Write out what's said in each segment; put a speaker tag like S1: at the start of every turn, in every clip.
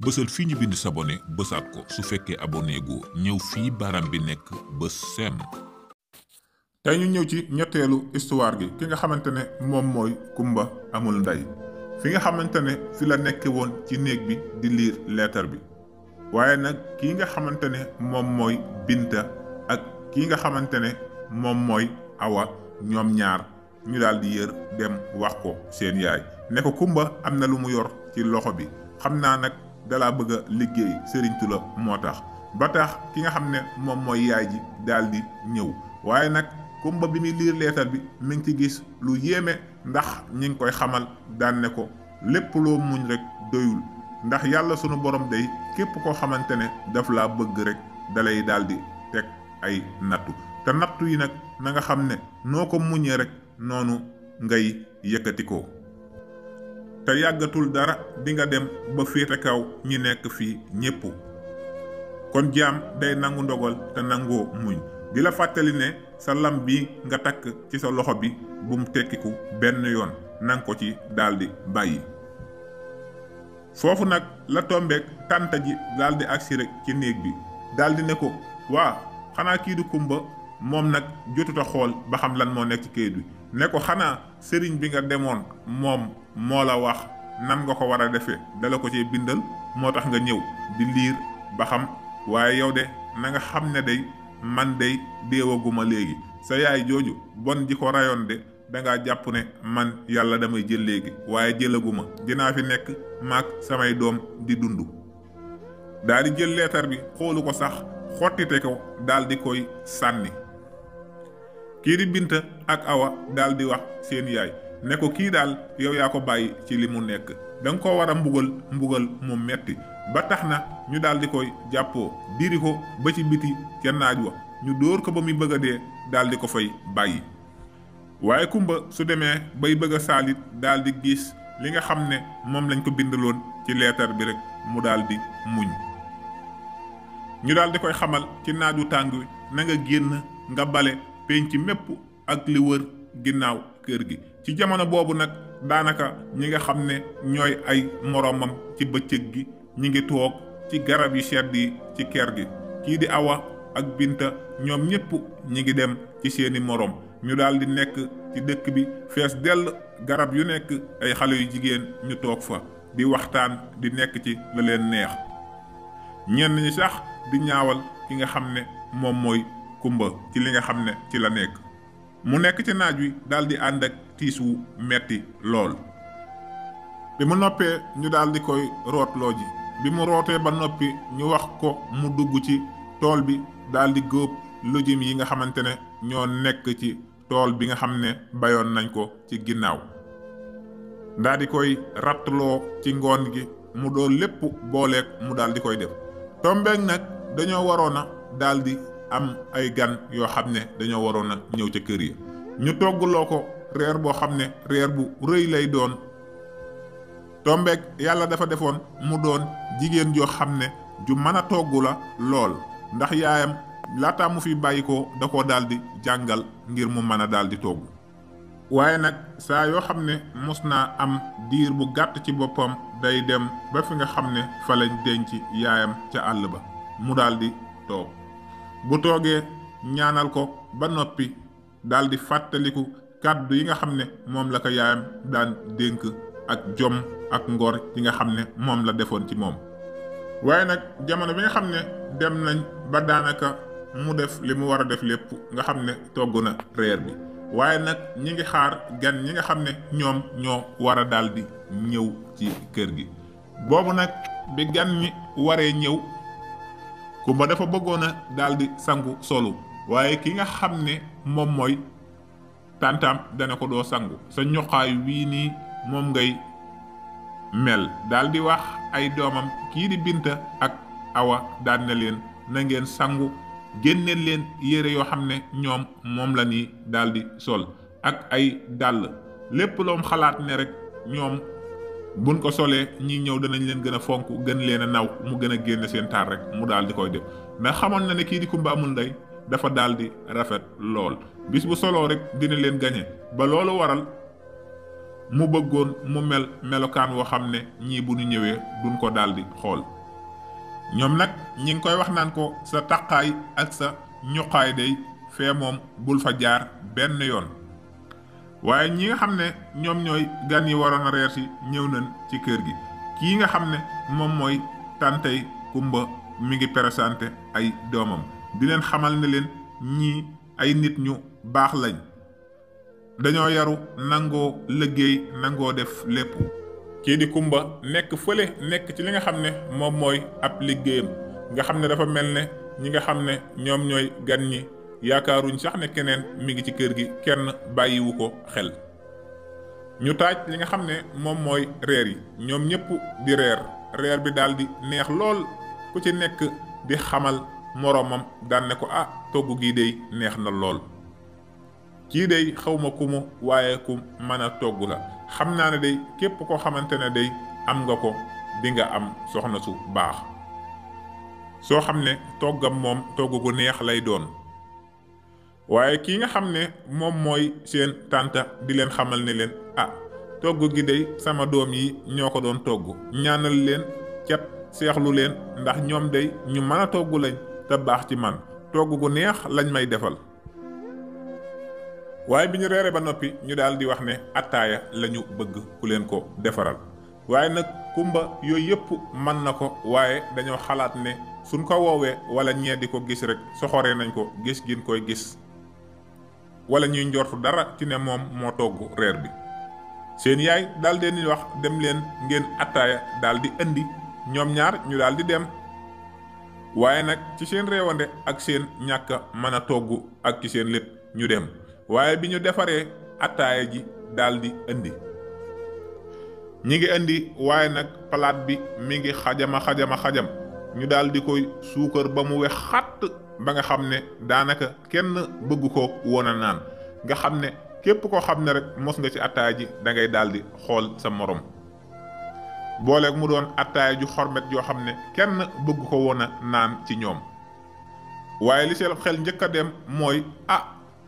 S1: bësal fii ñu bind s'abonner bësaat ko su fekkee abonné goo ñëw fii baram bi nekk bës sem.
S2: tey ñu ñëw ci ñetteelu histoire gi ki nga xamante ne moom mooy Kumba amul ndey fi nga xamante ne fi la nekke woon ci néeg bi di liir leetar bi waaye nag kii nga xamante ne moom mooy Binta ak kii nga xamante ne moom mooy Awa ñoom ñaar ñu daal di yër dem wax ko seen yaay ne ko Kumba am na lu mu yor ci loxo bi xam naa nag dalaa bëgg a liggéey sëriñtu la moo tax ba tax ki nga xam ne moom mooy yaay ji daal di ñëw waaye nag Kumba bi muy liir leetar bi mi ngi ci gis lu yéeme ndax ñi ngi koy xamal daan ne ko lépp loo muñ rek doyul ndax yàlla sunu borom day képp koo xamante ne daf laa bëgg rek dalay daal di teg ay nattu te nattu yi nag na nga xam ne noo ko muñee rek noonu ngay yëkkatikoo te yàggatul dara di nga dem ba féete kaw ñi nekk fii ñépp kon jaam day nangu ndogal te nangoo muñ di la fàttali ne sa lam bi nga takk ci sa loxo bi bum tekkiku benn yoon nang ko ci daldi bàyyi foofu nag la tombeek tànta ji daldi agsi rek ci néeg bi daldi ne ko waa xanaa kii di Kumba moom nag jotuta xool ba xam lan moo nekk ci kayit bi ne ko xanaa sëriñ bi nga demoon moom moo la wax nan nga ko war a defee dala ko cee bindal moo tax nga ñëw di liir ba xam waaye yow de na nga xam ne day man day déewaguma léegi sa yaay jooju bon ji ko rayoon de dangaa jàpp ne man yàlla damay jël léegi waaye jëlaguma dinaa fi nekk maag samay doom di dund daal di jël leetar bi xoolu ko sax xottite ko daal di koy sànni kii di Binta ak Awa daal di wax seen yaay ne ko kii daal yow yaa ko bàyyi ci li mu nekk danga ko war a mbugal mu metti ba tax na ñu daal di koy jàppoo diri ko ba ci biti ca naaj wa ñu dóor ko ba muy bëgg a dee daal di ko fay bàyyi waaye Kumba su demee bay bëgg a saalit daal di gis li nga xam ne moom lañ ko bindaloon ci leetar bi rek mu daal di muñ ñu daal di koy xamal ci naaju tàng wi na nga génn nga bale penc mépp ak li wër ginnaaw kër gi ci jamono boobu nag daanaka ñi nga xam ne ñooy ay moroomam ci bëccëg gi ñi ngi toog ci garab yu sedd yi ci kër gi kii di Awa ak Binta ñoom ñépp ñi ngi dem ci seeni moroom ñu daal di nekk ci dëkk bi fees dell garab yu nekk ay xale yu jigéen ñu toog fa di waxtaan di nekk ci la leen neex ñenn ñi sax di ñaawal ki nga xam ne moom mooy Kumba ci li nga xam ne ci la nekk mu nekk ci naaj wi daal di ànd ak tiis wu metti lool bi mu noppee ñu daal di koy rootloo ji bi mu rootee ba noppi ñu wax ko mu dugg ci tool bi daal di góob lujum yi nga xamante ne ñoo nekk ci tool bi nga xam ne bayoon nañ ko ci ginnaaw daal di koy rattloo ci ngoon gi mu doon lépp booleeg mu daal di koy def tombeeg nag dañoo waroon a daal di am ay gan yoo xam ne dañoo waroon a ñëw ca kër yi ñu toggloo ko reer boo xam ne reer bu rëy lay doon tombeeg yàlla dafa defoon mu doon jigéen joo xam ne ju mën a togg la lool ndax yaayam laataa mu fi bàyyi ko da koo daal di jàngal ngir mu mën a daal di togg waaye nag saa yoo xam ne mos naa am diir bu gàtt ci boppam day dem ba fi nga xam ne fa lañ denc yaayam ca àll ba mu daal di toog bu toogee ñaanal ko ba noppi daal di fàttaliku kàddu yi nga xam ne moom la ko yaayam daan dénk ak jom ak ngor yi nga xam ne moom la defoon ci moom waaye nag jamono bi nga xam ne dem nañ ba daanaka mu def li mu war a def lépp nga xam ne togg na reer bi waaye nag ñi ngi xaar gan ñi nga xam ne ñoom ñoo war a daal di ñëw ci kër gi boobu nag bi gan ñi waree ñëw Kumba dafa bëggoon a daal di sangu solu waaye ki nga xam ne moom mooy tàntaam dana ko doo sangu sa ñoxaay wii nii moom ngay mel daal di wax ay doomam kii di Binta ak Awa daan na leen na ngeen sangu génneel leen yére yoo xam ne ñoom moom la nii daal di sol ak ay dàll lépp loom xalaat ne rek ñoom buñ ko solee ñi ñëw danañ leen gën a fonk gën leen a naw mu gën a génn seen taar rek mu daal di koy def ndax xamoon na ne kii di Kumba amul ndey dafa daal di rafet lool bis bu soloo rek dina leen gañe ba loolu waral mu bëggoon mu mel melokaan woo xam ne ñii bu ñu ñëwee duñ ko daldi xool. ñoom nag ñi ngi koy wax naan ko sa taqaay ak sa ñuqaay day fee moom bul fa jaar benn yoon. waaye ñi nga xam ne ñoom ñooy gan yi waroon a reer si ñëw nañ ci kër gi. kii nga xam ne moom mooy tantey Kumba mi ngi présenté ay doomam di leen xamal ne leen ñii ay nit ñu baax lañ, dañoo yaru, nangoo liggéey, nangoo def lépp. kii di Kumba nekk fële nekk ci li nga xam ne moom mooy ab liggéeyam nga xam ne dafa mel ne ñi nga xam ne ñoom ñooy gan ñi yaakaaruñ sax ne keneen mi ngi ci kër gi, kenn bàyyiwu ko xel. ñu taaj li nga xam ne moom mooy reer yi, ñoom ñëpp di reer bi daal di neex lool, ku ci nekk di xamal moroomam daan ne ko togg gii dey neex na lool. kii dey xawma ku mu waaye ku mën a togg la, xam naa ne day képp koo xamante ne day am nga ko di nga am soxna su baax soo xam ne toggam moom togg gu neex lay doon. waaye kii nga xam ne moom mooy seen tànta di leen xamal ne leen togg gi day sama doom yi ñoo ko doon togg, ñaanal leen cat seexlu leen ndax ñoom day ñu mën a togg lañ te baax ci man, togg gu neex lañ may defal. waaye bi ñu reere ba noppi ñu daal di wax ne attaaya lañu bëgg ku leen ko defaral. waaye nag Kumba yooyu yëpp mën na ko, waaye dañoo xalaat ne suñ ko woowee wala ñee di ko gis rek soxoree nañ ko gis gin koy gis, wala ñuy njortu dara ci ne moom moo togg reer bi. seen yaay daal di wax dem leen ngeen attaaya daal di indi, ñoom ñaar ñu daal di dem. waaye nag ci seen réewande ak seen ñàkk mën a togg ak ci seen lépp ñu dem. waaye bi ñu defaree attaaya ji daal di indi, ñi ngi indi, waaye nag palaat bi mi ngi xajam ñu daal di koy suukar ba mu wex xatt ba nga xam ne daanaka kenn bëgg ko woon a naan, nga xam ne képp koo xam ne rek mos nga ci attaaya ji da ngay daal di xool sa morom. booleeg mu doon attaaya ju xormet joo xam ne kenn bëgg ko woon a naan ci ñoom. waaye li seen xel njëkk a dem mooy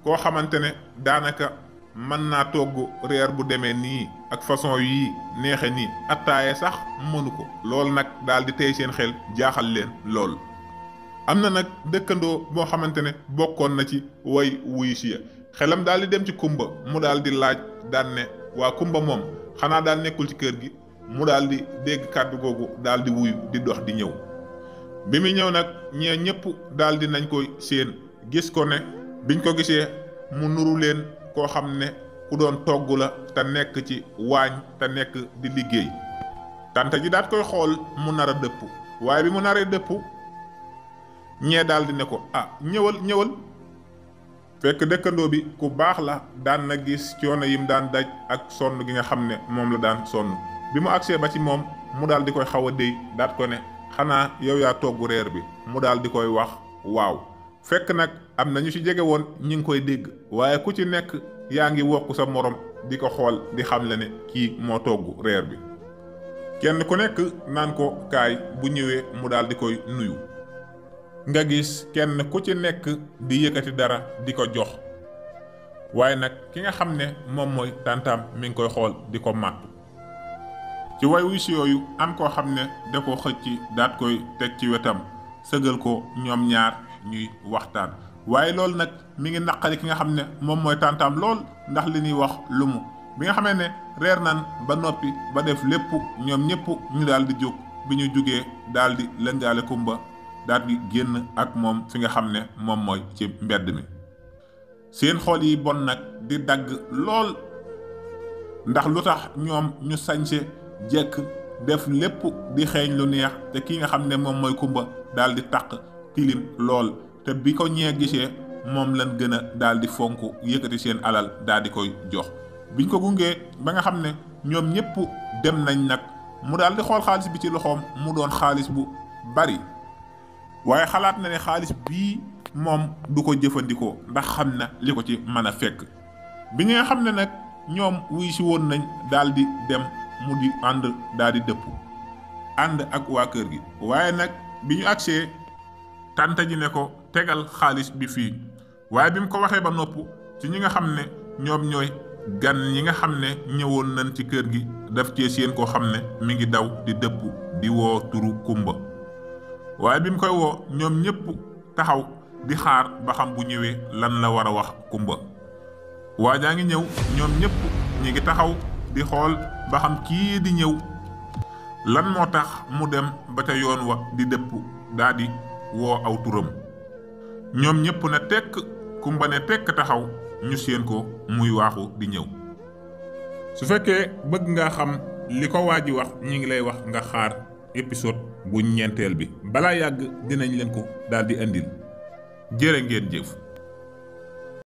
S2: koo xamante ne daanaka mën naa togg reer bu demee nii ak façon yii neexe nii, attaaya sax mënu ko. loolu nag daal di tey seen xel, jaaxal leen lool. am na nag dëkkandoo boo xamante ne bokkoon na ci way wuyu si ya, xelam daal di dem ci Kumba, mu daal di laaj daan ne waa Kumba moom xanaa daal nekkul ci kër gi. mu daal di dégg kàddu googu daal di wuyu di dox di ñëw. bi mu ñëw nag ñee ñëpp daal di nañ koy séen, gis ko ne biñ ko gisee mu nuru leen koo xam ne ku doon togg la te nekk ci waañ te nekk di liggéey. tante ji daat koy xool mu nar a dëpp, waaye bi mu naree dëpp ñee daal di ne ko ñëwal. fekk dëkkandoo bi ku baax la, daan na gis coono yim daan daj ak sonn gi nga xam ne moom la daan sonn. bi mu agsee ba ci moom mu daal di koy xaw a déy, daat ko ne xanaa yow yaa togg reer bi. mu daal di koy wax waaw. fekk nag am na ñu ci jege woon ñi ngi koy dégg, waaye ku ci nekk yaa ngi wokk sa morom di ko xool di xam le ne kii moo togg reer bi. kenn ku nekk naan ko kaay, bu ñëwee mu daal di koy nuyu. nga gis kenn ku ci nekk di yëkkati dara di ko jox, waaye nag ki nga xam ne moom mooy tàntaam mi ngi koy xool di ko màttu. ci way wu si yooyu am koo xam ne da ko xëcc daat koy teg ci wetam, sëgal ko ñoom ñaar ñuy waxtaan. waaye loolu nag mi ngi naqari ki nga xam ne moom mooy tàntaam lool, ndax li ñuy wax lu mu bi nga xamee ne reer nan ba noppi ba def lépp, ñoom ñëpp ñu daal di jóg. bi ñu jógee daal di lëngaale Kumba daal di génn ak moom fi nga xam ne moom mooy ci mbedd mi. seen xol yi bon nag di dagg lool, ndax lu tax ñoom ñu sañse jekk def lépp di xeeñ lu neex, te ki nga xam ne moom mooy Kumba daal di taq tilim lool. te bi ko ñee gisee moom lañ gën a daal di fonk, yëkkati seen alal daal di koy jox. biñ ko gungee ba nga xam ne ñoom ñëpp dem nañ nag, mu daal di xool xaalis bi ci loxoom, mu doon xaalis bu bari. waaye xalaat na ne xaalis bii moom du ko jëfandikoo ndax xam na li ko ci mën a fekk. bi nga xam ne nag ñoom wuy si woon nañ daal di dem, mu di ànd daal di dëpp ànd ak waa kër gi. waaye nag bi ñu agsee tante ji ne ko tegal xaalis bi fii. waaye bi mu ko waxee ba nopp ci ñi nga xam ne ñoom ñooy gan ñi nga xam ne ñëwoon nañ ci kër gi daf cee seen koo xam ne mi ngi daw di dëpp di woo turu kumba waaye bi mu koy woo ñoom ñépp taxaw di xaar ba xam bu ñëwee lan la war a wax kumba waa jaa ngi ñëw ñoom ñépp ñi ngi taxaw di xool ba xam kii di ñëw lan moo tax mu dem ba ca yoon wa di dëpp daldi woo aw turam ñoom ñépp ne tekk kumba ne tekk taxaw ñu seen ko muy waaxu di ñëw su fekkee bëgg nga xam li ko waa ji wax ñi ngi lay wax nga xaar épisode bu ñeenteel bi balaa yàgg dinañ leen ko daldi indil jërë ngeen jëf